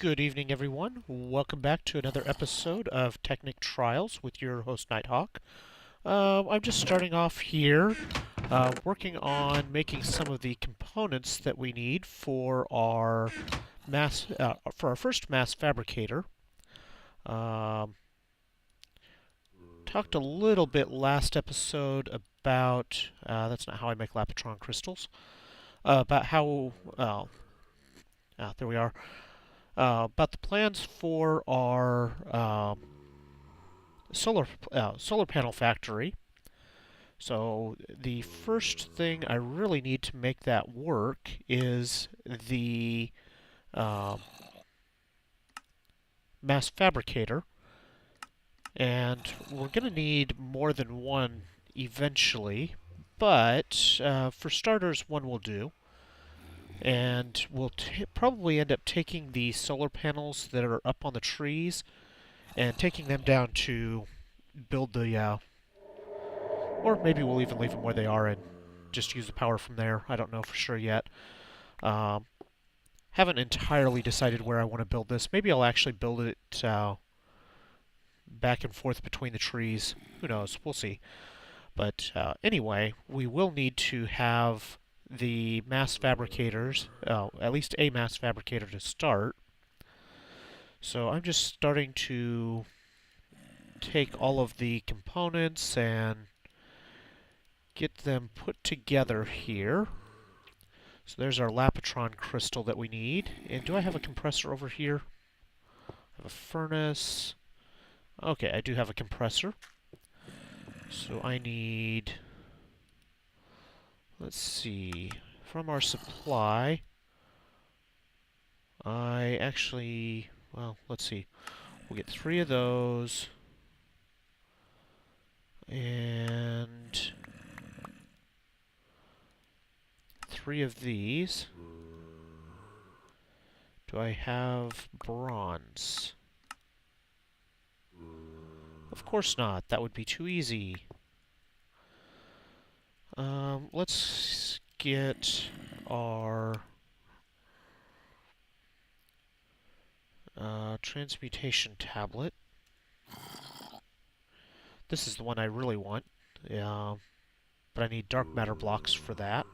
Good evening, everyone. Welcome back to another episode of Technic Trials with your host, Nighthawk. I'm just starting off here, working on making some of the components that we need for our first mass fabricator. Talked a little bit last episode about that's not how I make Lapotron crystals. About how there we are. About the plans for our solar panel factory. So the first thing I really need to make that work is the mass fabricator, and we're going to need more than one eventually, but for starters, one will do. And we'll probably end up taking the solar panels that are up on the trees and taking them down to build the, or maybe we'll even leave them where they are and just use the power from there. I don't know for sure yet. Haven't entirely decided where I want to build this. Maybe I'll actually build it back and forth between the trees. Who knows? We'll see. But anyway, we will need to have the mass fabricators, at least a mass fabricator to start. So I'm just starting to take all of the components and get them put together here. So there's our Lapotron crystal that we need. And do I have a compressor over here? I have a furnace. Okay, I do have a compressor. So I need... Let's see, from our supply, I actually, well, let's see, we'll get 3 of those, and 3 of these. Do I have bronze? Of course not, that would be too easy. Let's get our transmutation tablet. This is the one I really want, but I need dark matter blocks for that.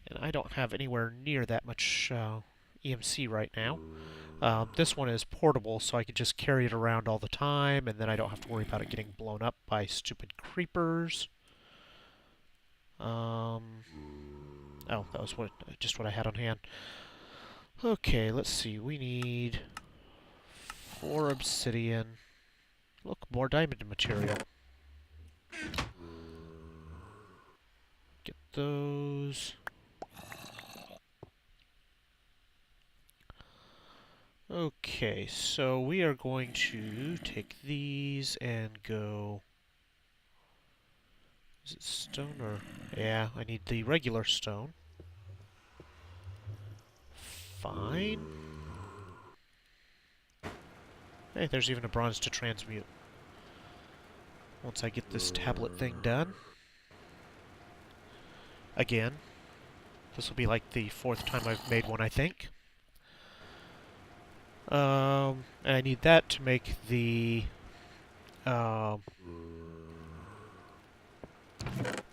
And I don't have anywhere near that much EMC right now. This one is portable, so I can just carry it around all the time, and then I don't have to worry about it getting blown up by stupid creepers. Oh, that was just what I had on hand. Okay, let's see. We need 4 obsidian. Look, more diamond material. Get those. Okay, so we are going to take these and go... Is it stone or... Yeah, I need the regular stone. Fine. Hey, there's even a bronze to transmute. Once I get this tablet thing done. Again. This will be like the 4th time I've made one, I think. And I need that to make the...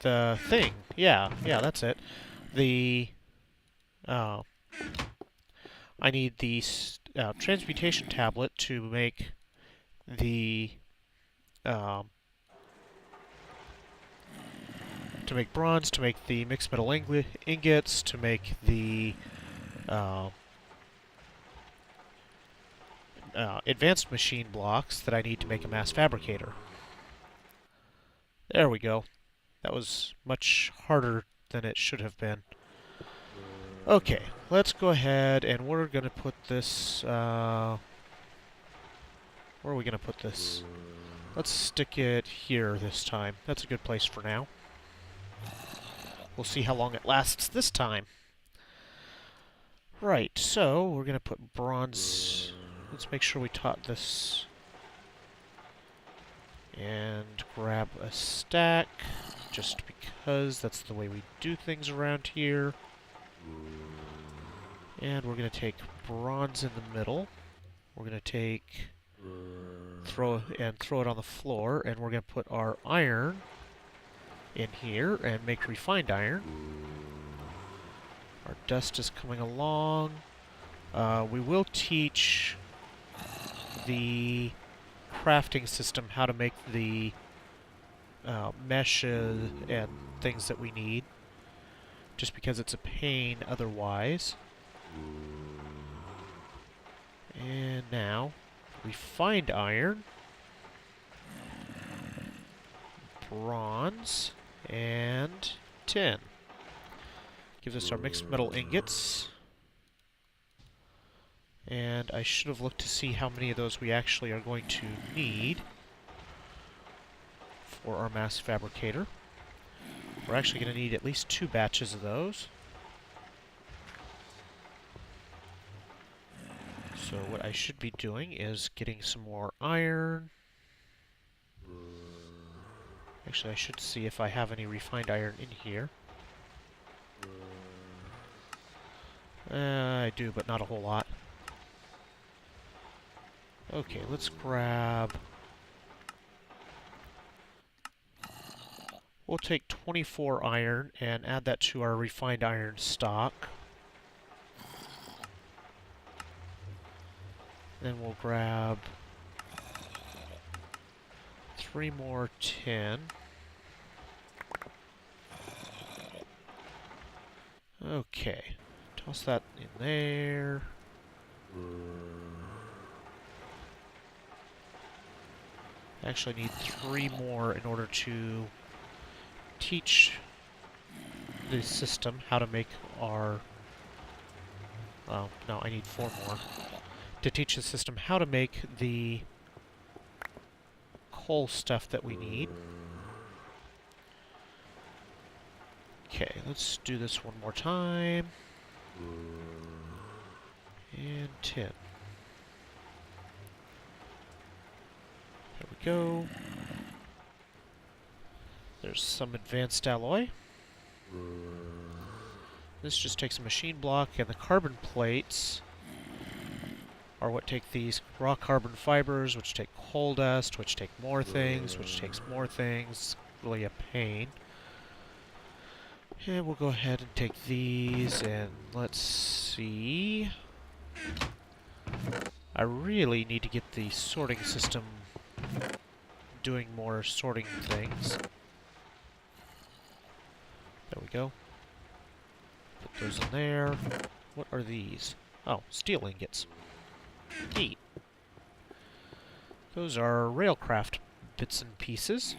the thing. Yeah, that's it. The... I need the transmutation tablet to make the... to make bronze, to make the mixed metal ingots, to make the... advanced machine blocks that I need to make a mass fabricator. There we go. That was much harder than it should have been. Okay, let's go ahead and we're going to put this... where are we going to put this? Let's stick it here this time. That's a good place for now. We'll see how long it lasts this time. Right, so we're going to put bronze... Let's make sure we taught this. And grab a stack, just because that's the way we do things around here. And we're going to take bronze in the middle. We're going to take throw it on the floor, and we're going to put our iron in here and make refined iron. Our dust is coming along. We will teach the crafting system how to make the mesh and things that we need, just because it's a pain otherwise. And now, refined iron, bronze, and tin. Gives us our mixed metal ingots. And I should have looked to see how many of those we actually are going to need for our mass fabricator. We're actually going to need at least 2 batches of those. So what I should be doing is getting some more iron. Actually, I should see if I have any refined iron in here. I do, but not a whole lot. Okay, let's grab... We'll take 24 iron and add that to our refined iron stock. Then we'll grab 3 more tin. Okay, toss that in there. Actually need 3 more in order to teach the system how to make our... Well, no, I need 4 more. To teach the system how to make the coal stuff that we need. Okay, let's do this one more time. And tin. There we go. There's some advanced alloy. This just takes a machine block, and the carbon plates are what take these raw carbon fibers, which take coal dust, which take more things, which takes more things. Really a pain. And we'll go ahead and take these, and let's see. I really need to get the sorting system doing more sorting things. There we go. Put those in there. What are these? Oh, steel ingots. Neat. Those are railcraft bits and pieces.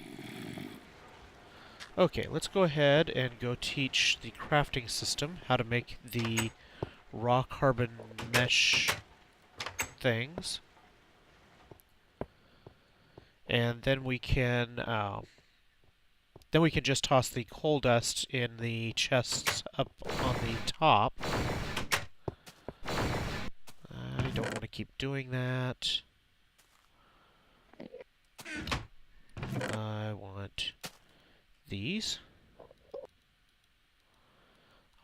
Okay, let's go ahead and go teach the crafting system how to make the raw carbon mesh things. And then we can just toss the coal dust in the chests up on the top. I don't want to keep doing that. I want these.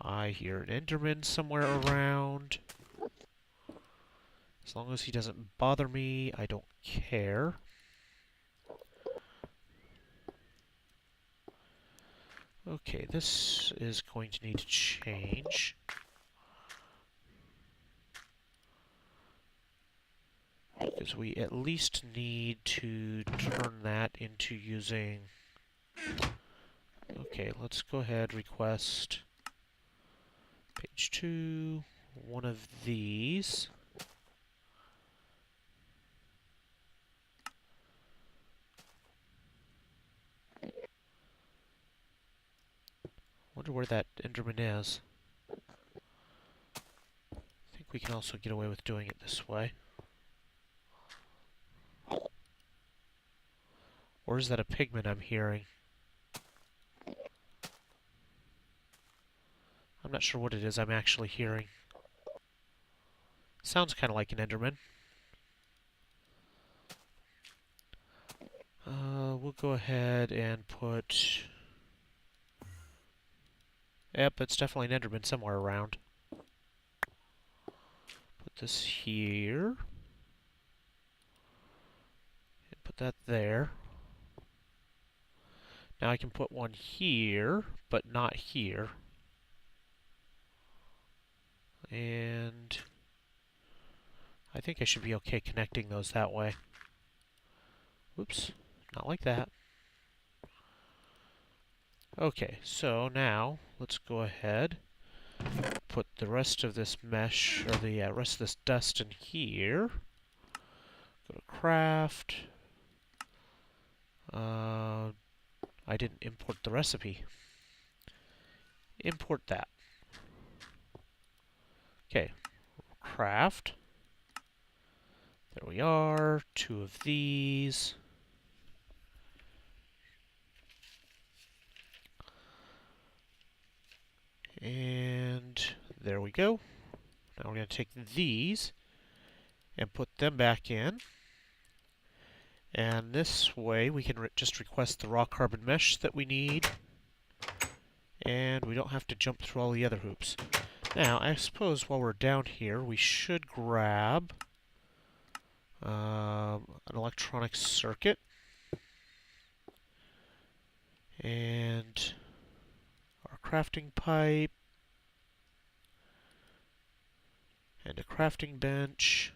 I hear an Enderman somewhere around. As long as he doesn't bother me, I don't care. Okay, this is going to need to change. Because we at least need to turn that into using... Okay, let's go ahead, request page 2, one of these. Wonder where that Enderman is. I think we can also get away with doing it this way. Or is that a pigman I'm hearing? I'm not sure what it is I'm actually hearing. Sounds kind of like an Enderman. We'll go ahead and put... Yep, it's definitely an Enderman somewhere around. Put this here. And put that there. Now I can put one here, but not here. And I think I should be okay connecting those that way. Oops, not like that. Okay, so now let's go ahead, put the rest of this mesh, or the rest of this dust in here. Go to craft. I didn't import the recipe. Import that. Okay, craft. There we are, 2 of these. And there we go. Now we're going to take these and put them back in. And this way we can just request the raw carbon mesh that we need. And we don't have to jump through all the other hoops. Now, I suppose while we're down here, we should grab an electronic circuit. And our crafting pipe. And a crafting bench.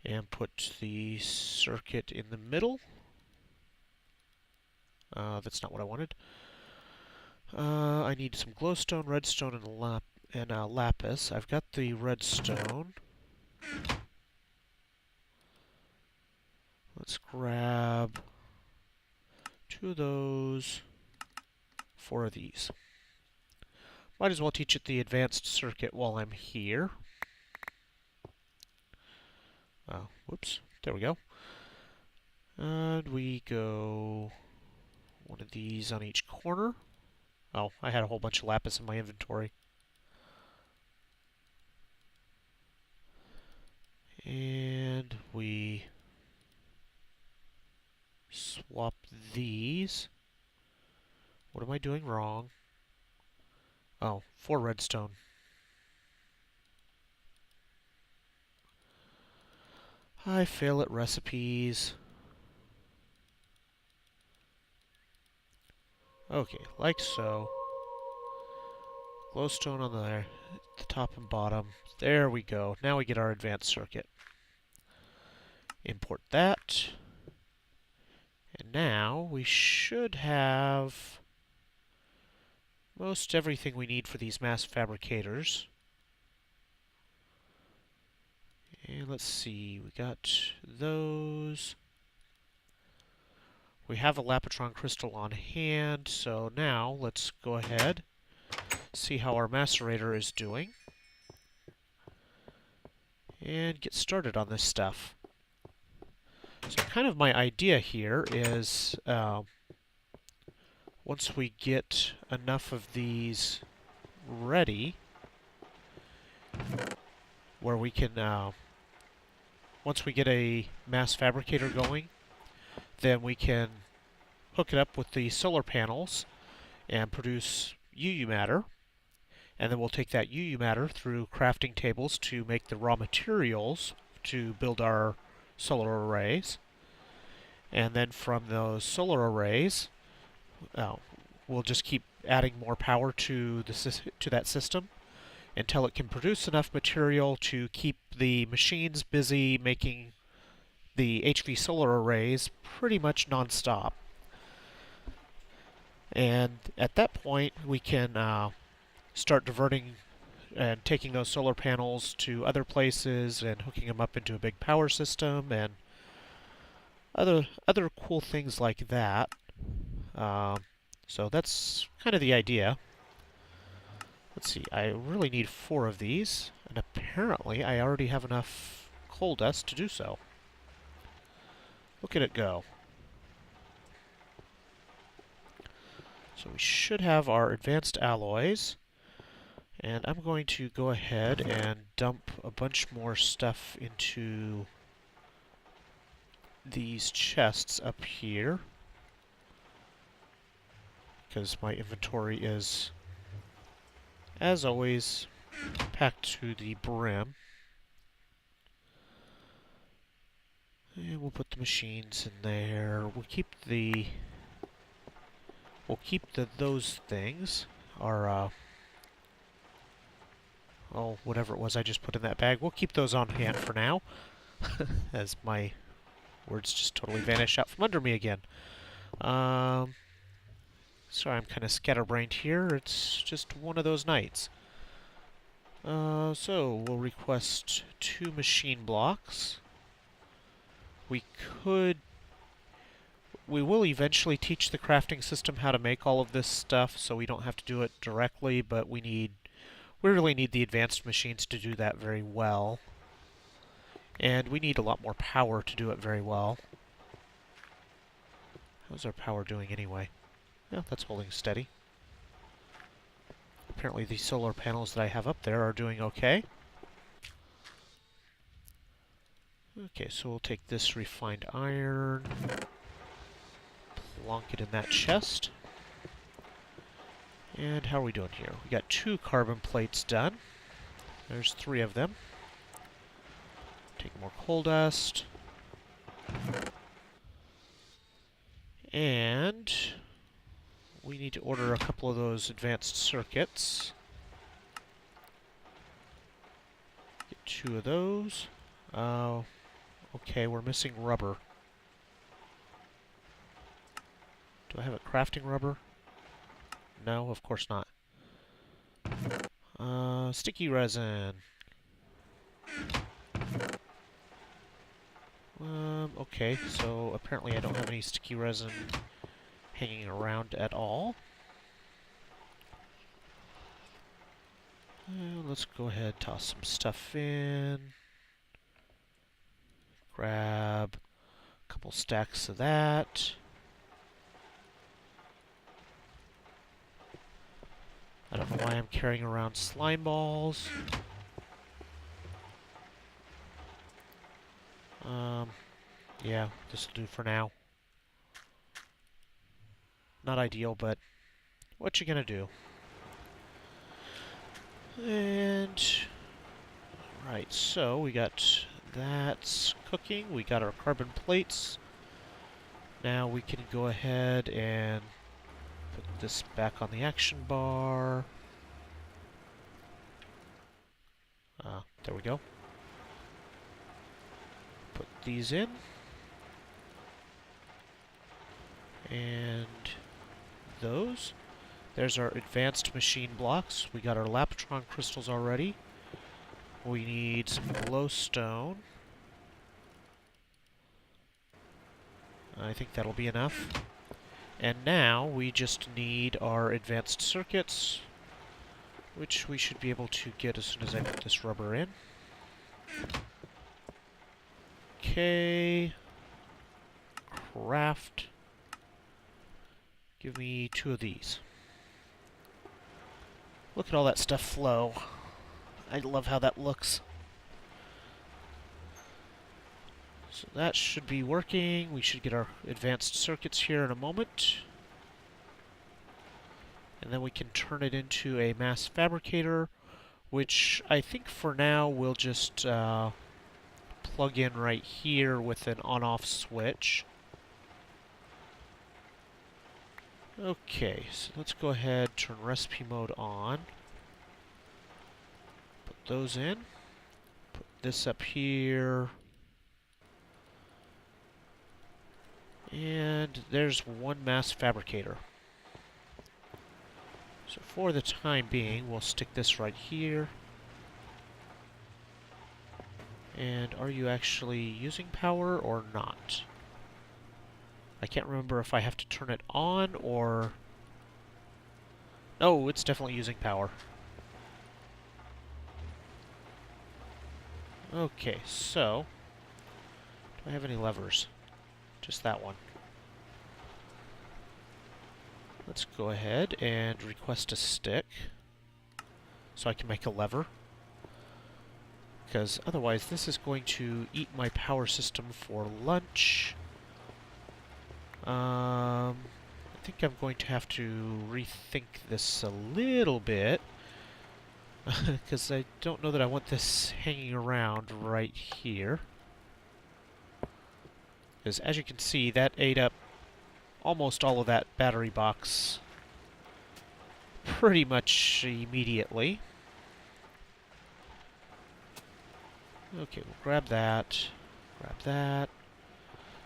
And put the circuit in the middle. That's not what I wanted. I need some glowstone, redstone, and lapis. I've got the redstone. Let's grab 2 of those, 4 of these. Might as well teach it the advanced circuit while I'm here. Whoops, there we go. And we go 1 of these on each corner. Oh, I had a whole bunch of lapis in my inventory. And we swap these. What am I doing wrong? Oh, 4 redstone. I fail at recipes. Okay, like so. Glowstone on the top and bottom. There we go. Now we get our advanced circuit. Import that. And now we should have most everything we need for these mass fabricators. And let's see, we got those. We have a Lapitron crystal on hand, so now let's go ahead, see how our macerator is doing, and get started on this stuff. So kind of my idea here is, once we get enough of these ready, where we can, once we get a mass fabricator going, then we can hook it up with the solar panels and produce UU matter. And then we'll take that UU matter through crafting tables to make the raw materials to build our solar arrays. And then from those solar arrays, we'll just keep adding more power to that system until it can produce enough material to keep the machines busy making the HV solar arrays pretty much non-stop. And at that point, we can start diverting and taking those solar panels to other places and hooking them up into a big power system and other cool things like that. So that's kind of the idea. Let's see, I really need 4 of these, and apparently I already have enough coal dust to do so. Look at it go. So we should have our advanced alloys, and I'm going to go ahead and dump a bunch more stuff into these chests up here, because my inventory is, as always, packed to the brim. And we'll put the machines in there. We'll keep those things. Our oh, whatever it was I just put in that bag. We'll keep those on hand for now, as my words just totally vanish out from under me again. Sorry, I'm kind of scatterbrained here. It's just one of those nights. So we'll request 2 machine blocks. We will eventually teach the crafting system how to make all of this stuff, so we don't have to do it directly, but we really need the advanced machines to do that very well. And we need a lot more power to do it very well. How's our power doing anyway? Yeah, that's holding steady. Apparently the solar panels that I have up there are doing okay. Okay, so we'll take this refined iron, plonk it in that chest. And how are we doing here? We got 2 carbon plates done. There's 3 of them. Take more coal dust. And we need to order a couple of those advanced circuits. Get 2 of those. Okay, we're missing rubber. Do I have a crafting rubber? No, of course not. Sticky resin. Okay, so apparently I don't have any sticky resin hanging around at all. Let's go ahead, toss some stuff in. Grab a couple stacks of that. I don't know why I'm carrying around slime balls. Yeah, this'll do for now. Not ideal, but what you gonna do? And right, so we got that's cooking. We got our carbon plates. Now we can go ahead and put this back on the action bar. There we go. Put these in. And those. There's our advanced machine blocks. We got our Lapotron crystals already. We need some glowstone. I think that'll be enough. And now we just need our advanced circuits, which we should be able to get as soon as I put this rubber in. Okay. Craft. Give me 2 of these. Look at all that stuff flow. I love how that looks. So that should be working. We should get our advanced circuits here in a moment. And then we can turn it into a mass fabricator, which I think for now we'll just plug in right here with an on-off switch. Okay, so let's go ahead, turn recipe mode on. Put those in. Put this up here. And there's 1 mass fabricator. So for the time being, we'll stick this right here. And are you actually using power or not? I can't remember if I have to turn it on or... Oh, it's definitely using power. Okay, so... do I have any levers? Just that one. Let's go ahead and request a stick so I can make a lever. Because otherwise this is going to eat my power system for lunch. I think I'm going to have to rethink this a little bit. because I don't know that I want this hanging around right here. Because as you can see, that ate up almost all of that battery box pretty much immediately. Okay, we'll grab that. Grab that.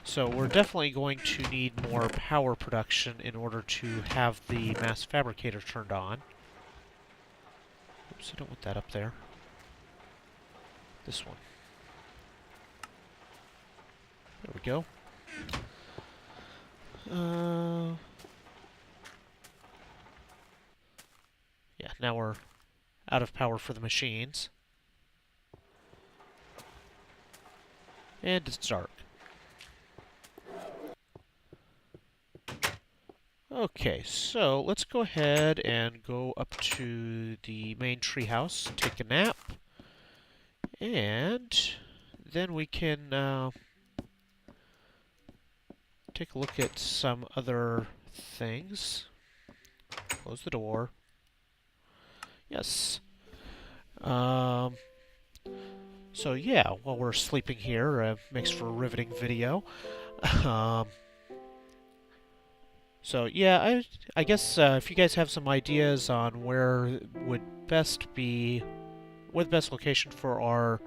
So we're definitely going to need more power production in order to have the mass fabricator turned on. Oops, I don't want that up there. This one. There we go. Yeah, now we're out of power for the machines. And it's dark. Okay, so let's go ahead and go up to the main treehouse, take a nap, and then we can take a look at some other things. Close the door. Yes. So yeah, while we're sleeping here, makes for a riveting video. So yeah, I guess if you guys have some ideas on where would best be, where the best location for our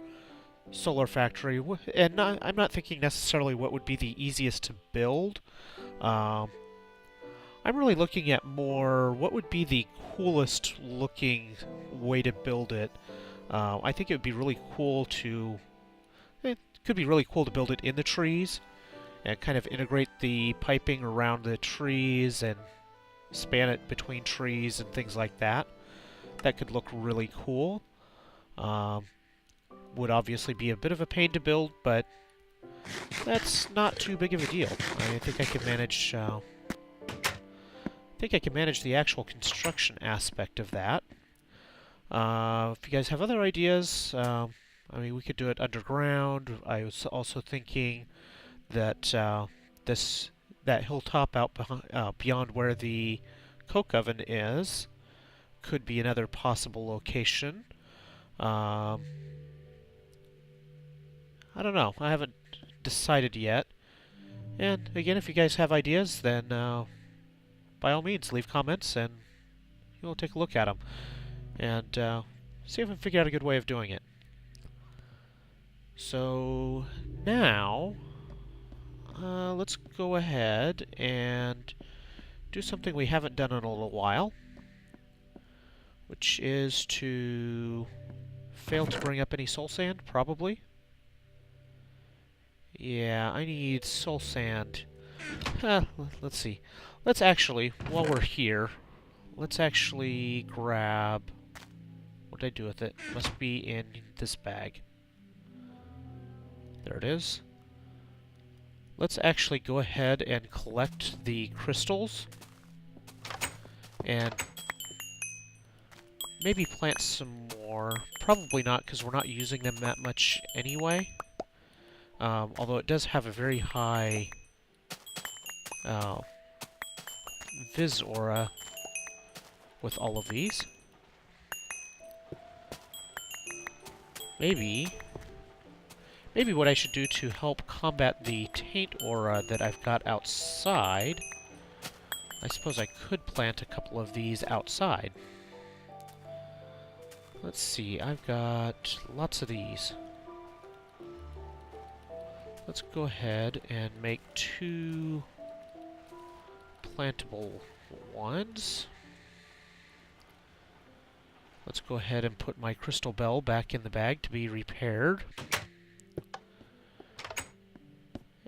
solar factory, and I'm not thinking necessarily what would be the easiest to build. I'm really looking at more what would be the coolest looking way to build it. I think it would be really cool to, it could be really cool to build it in the trees and kind of integrate the piping around the trees and span it between trees and things like that. That could look really cool. Would obviously be a bit of a pain to build, but that's not too big of a deal. I think I can manage. I think I can manage the actual construction aspect of that. If you guys have other ideas, I mean, we could do it underground. I was also thinking that that hilltop out beyond where the coke oven is could be another possible location. I don't know. I haven't decided yet. And again, if you guys have ideas, then by all means, leave comments and we'll take a look at them and see if we can figure out a good way of doing it. So now, let's go ahead and do something we haven't done in a little while, which is to fail to bring up any soul sand, probably. Yeah, I need soul sand. Let's see. Let's actually, while we're here, let's actually grab... What did I do with it? Must be in this bag. There it is. Let's actually go ahead and collect the crystals. And maybe plant some more. Probably not, because we're not using them that much anyway. Although it does have a very high Viz aura with all of these. Maybe what I should do to help combat the taint aura that I've got outside, I suppose I could plant a couple of these outside. Let's see, I've got lots of these. Let's go ahead and make 2 plantable ones. Let's go ahead and put my crystal bell back in the bag to be repaired.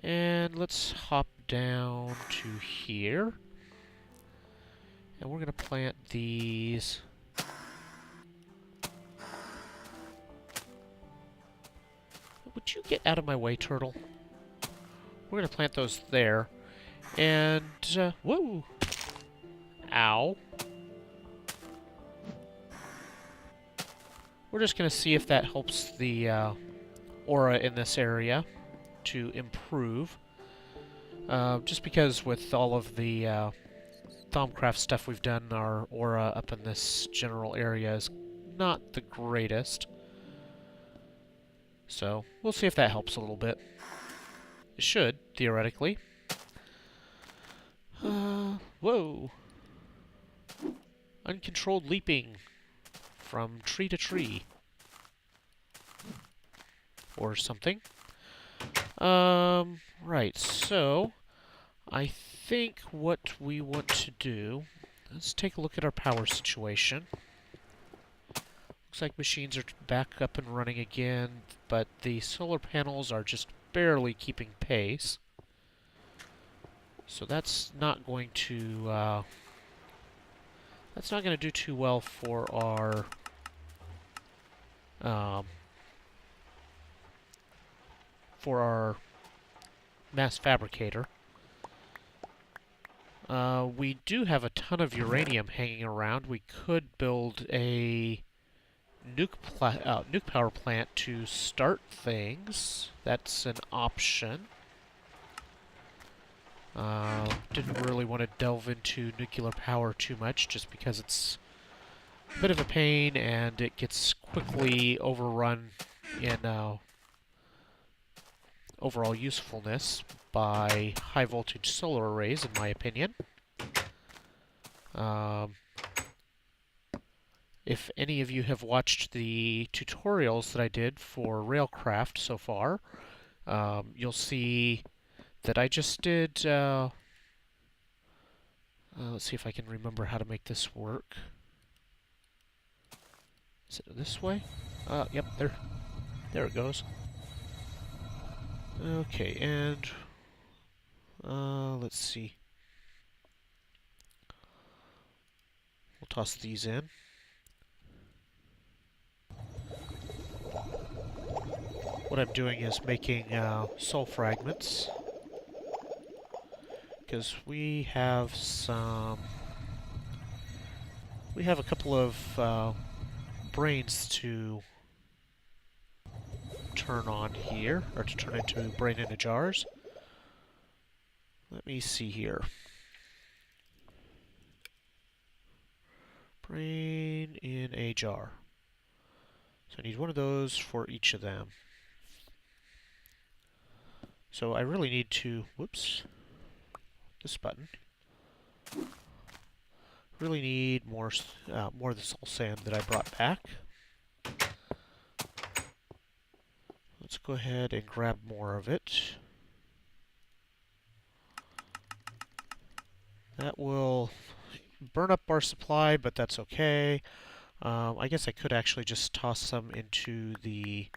And let's hop down to here. And we're going to plant these. Would you get out of my way, turtle? We're going to plant those there. And, whoa! Ow. We're just going to see if that helps the aura in this area to improve. Just because with all of the Thaumcraft stuff we've done, our aura up in this general area is not the greatest. So, we'll see if that helps a little bit. It should, theoretically. Whoa! Uncontrolled leaping from tree to tree. Or something. Right, so I think what we want to do, let's take a look at our power situation. Looks like machines are back up and running again, but the solar panels are just barely keeping pace. So that's not going to do too well for our mass fabricator. We do have a ton of uranium hanging around. We could build a nuke power plant to start things. That's an option. Didn't really want to delve into nuclear power too much, just because it's a bit of a pain and it gets quickly overrun in overall usefulness by high voltage solar arrays, in my opinion. If any of you have watched the tutorials that I did for Railcraft so far, you'll see that I just did... let's see if I can remember how to make this work. Is it this way? Yep, there it goes. Okay, and let's see. We'll toss these in. What I'm doing is making soul fragments, because we have a couple of brains to turn on here, or to turn into brain into jars. Let me see here. Brain in a jar. So I need one of those for each of them. So I really need to, whoops, this button. Really need more of the soul sand that I brought back. Let's go ahead and grab more of it. That will burn up our supply, but that's okay. I guess I could actually just toss some into the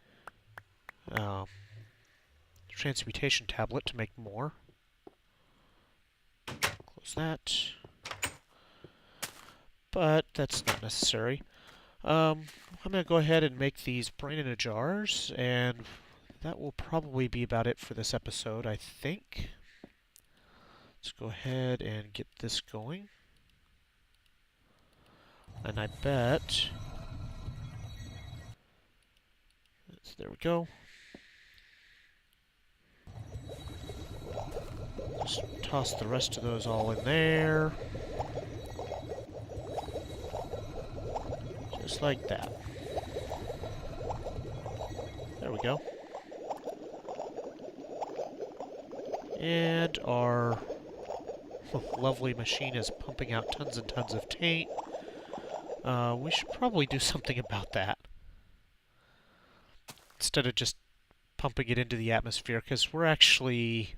transmutation tablet to make more. Close that. But that's not necessary. I'm going to go ahead and make these brain in a jars, and that will probably be about it for this episode, I think. Let's go ahead and get this going. And I bet... there we go. Just toss the rest of those all in there. Just like that. There we go. And our lovely machine is pumping out tons and tons of taint. We should probably do something about that, instead of just pumping it into the atmosphere, because we're actually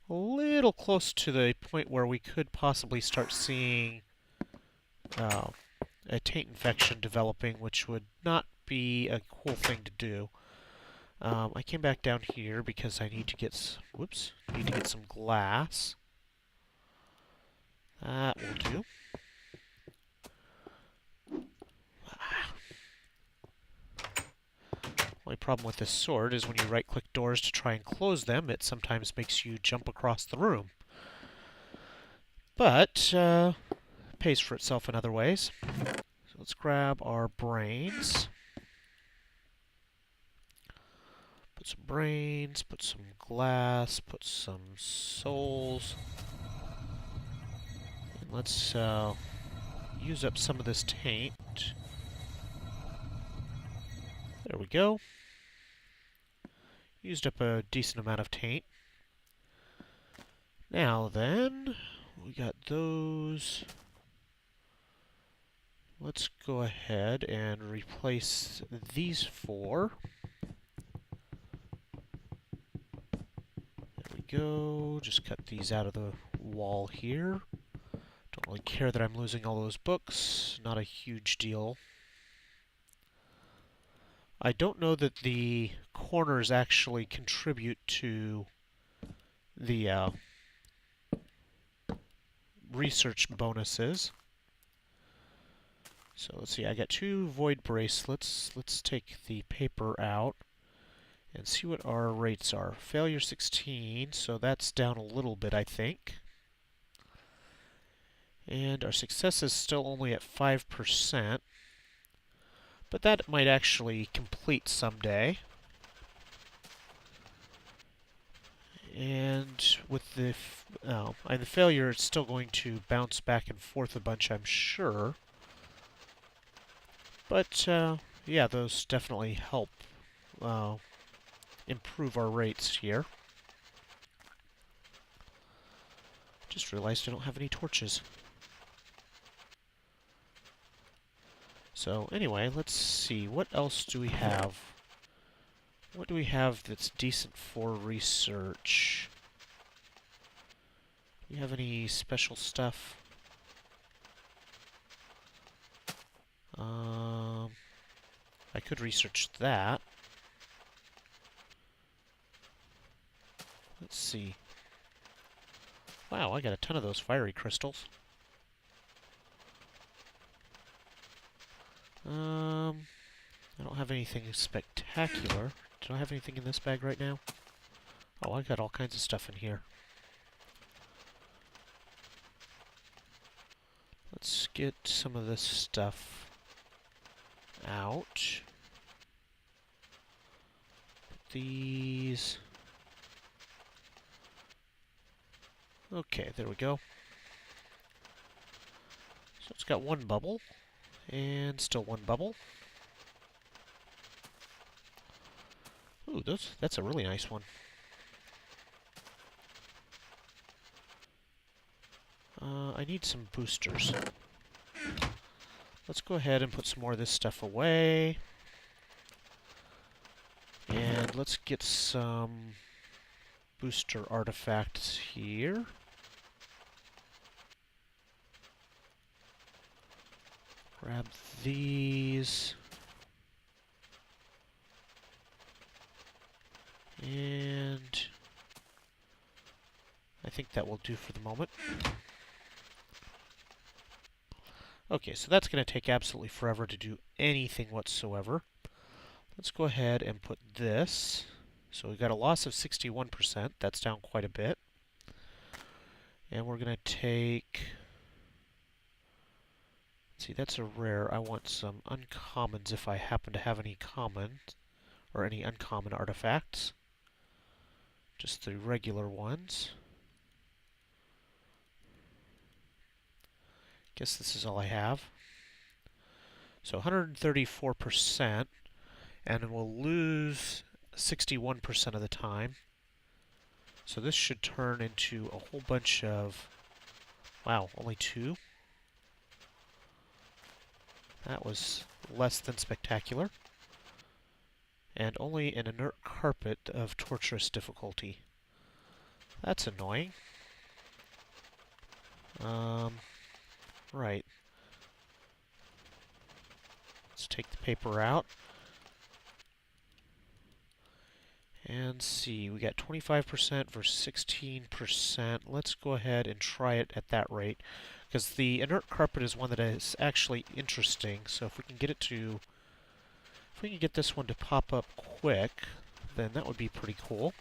a little close to the point where we could possibly start seeing a taint infection developing, which would not be a cool thing to do. I came back down here because I need to get some glass. That will do. Only problem with this sword is when you right-click doors to try and close them, it sometimes makes you jump across the room. But pays for itself in other ways. So let's grab our brains. Put some brains, put some glass, put some souls. And let's use up some of this taint. There we go. Used up a decent amount of taint. Now then, we got those. Let's go ahead and replace these four. There we go. Just cut these out of the wall here. Don't really care that I'm losing all those books. Not a huge deal. I don't know that the corners actually contribute to the research bonuses. So let's see, I got 2 void bracelets. Let's take the paper out and see what our rates are. Failure 16, so that's down a little bit, I think. And our success is still only at 5%. But that might actually complete someday. And with the failure, it's still going to bounce back and forth a bunch, I'm sure. But, yeah, those definitely help improve our rates here. Just realized I don't have any torches. So, anyway, let's see. What else do we have? What do we have that's decent for research? Do we have any special stuff? I could research that. Let's see. Wow, I got a ton of those fiery crystals. I don't have anything spectacular. Do I have anything in this bag right now? Oh, I got all kinds of stuff in here. Let's get some of this stuff out. Put these... Okay, there we go. So it's got 1 bubble, and still 1 bubble. Ooh, that's a really nice one. I need some boosters. Let's go ahead and put some more of this stuff away. And let's get some booster artifacts here. Grab these. And I think that will do for the moment. Okay, so that's going to take absolutely forever to do anything whatsoever. Let's go ahead and put this. So we've got a loss of 61%. That's down quite a bit. And we're going to take... Let's see, that's a rare. I want some uncommons if I happen to have any common or any uncommon artifacts. Just the regular ones. Guess this is all I have. So 134%, and we'll lose 61% of the time. So this should turn into a whole bunch of... Wow, only 2? That was less than spectacular. And only an inert carpet of torturous difficulty. That's annoying. Right. Let's take the paper out. And see, we got 25% versus 16%. Let's go ahead and try it at that rate. Because the inert carpet is one that is actually interesting. So if we can get it to... If we can get this one to pop up quick, then that would be pretty cool.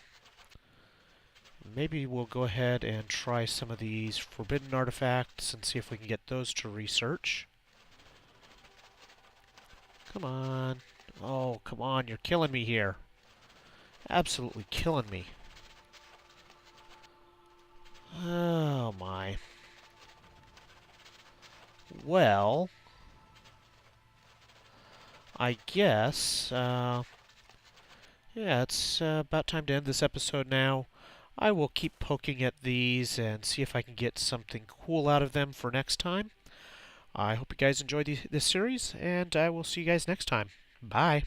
Maybe we'll go ahead and try some of these forbidden artifacts and see if we can get those to research. Come on. Oh, come on, you're killing me here. Absolutely killing me. Oh, my. Well, I guess, yeah, it's about time to end this episode now. I will keep poking at these and see if I can get something cool out of them for next time. I hope you guys enjoyed this series, and I will see you guys next time. Bye.